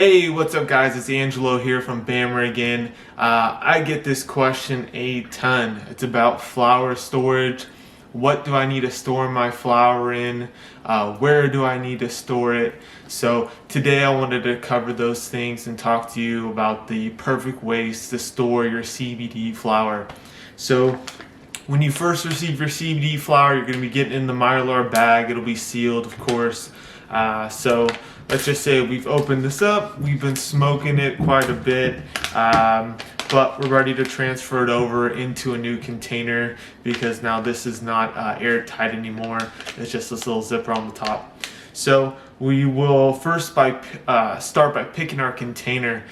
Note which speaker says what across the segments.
Speaker 1: Hey, what's up guys? It's Angelo here from Bammmer again. I get this question a ton. It's about flower storage. What do I need to store my flower in? Where do I need to store it? So today I wanted to cover those things and talk to you about the perfect ways to store your CBD flower. So when you first receive your CBD flower, you're going to be getting in the Mylar bag. It'll be sealed, of course. So let's just say we've opened this up. We've been smoking it quite a bit, but we're ready to transfer it over into a new container because now this is not airtight anymore. It's just this little zipper on the top. So we will first start by picking our container.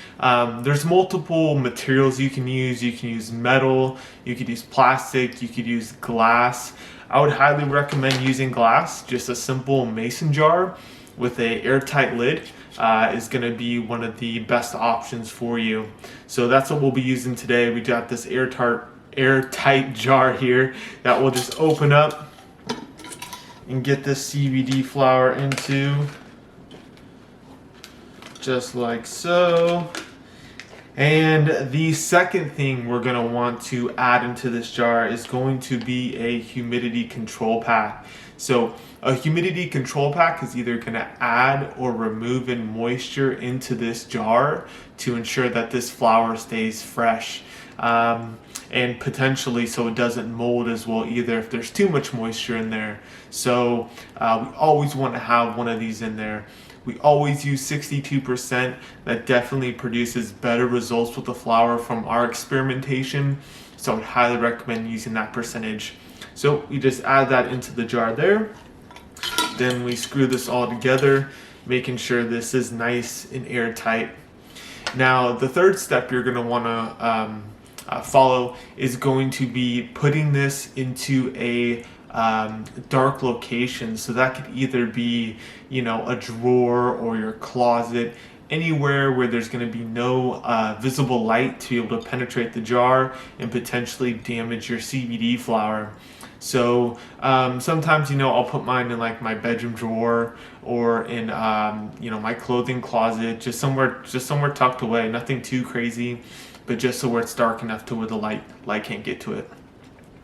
Speaker 1: There's multiple materials you can use. You can use metal, you could use plastic, you could use glass. I would highly recommend using glass. Just a simple mason jar with a airtight lid is going to be one of the best options for you. So that's what we'll be using today. We got this airtight jar here that we'll just open up and get this CBD flower into, just like so. And the second thing we're going to want to add into this jar is going to be a humidity control pack. So a humidity control pack is either going to add or remove in moisture into this jar to ensure that this flower stays fresh. And potentially so it doesn't mold as well either if there's too much moisture in there. So we always want to have one of these in there. We always use 62%. That definitely produces better results with the flower from our experimentation. So I would highly recommend using that percentage. So we just add that into the jar there. Then we screw this all together, making sure this is nice and airtight. Now the third step you're going to want to follow is going to be putting this into a dark location. So that could either be, a drawer or your closet, anywhere where there's going to be no visible light to be able to penetrate the jar and potentially damage your CBD flower. So sometimes, I'll put mine in like my bedroom drawer or in, my clothing closet, just somewhere tucked away, nothing too crazy, but just so where it's dark enough to where the light can't get to it.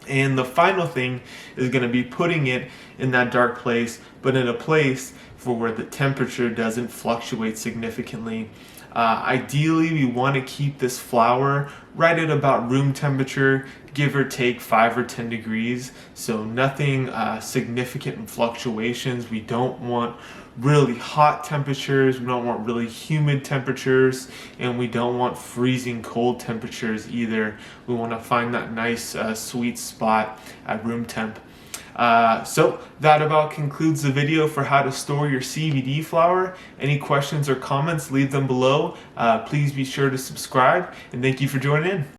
Speaker 1: And the final thing is going to be putting it in that dark place, but in a place for where the temperature doesn't fluctuate significantly. Ideally, we want to keep this flower right at about room temperature, give or take 5 or 10 degrees. So nothing significant in fluctuations. We don't want really hot temperatures, we don't want really humid temperatures, and we don't want freezing cold temperatures either. We want to find that nice sweet spot at room temp. So that about concludes the video for how to store your CBD flower. Any questions or comments, leave them below. Please be sure to subscribe, and thank you for joining in.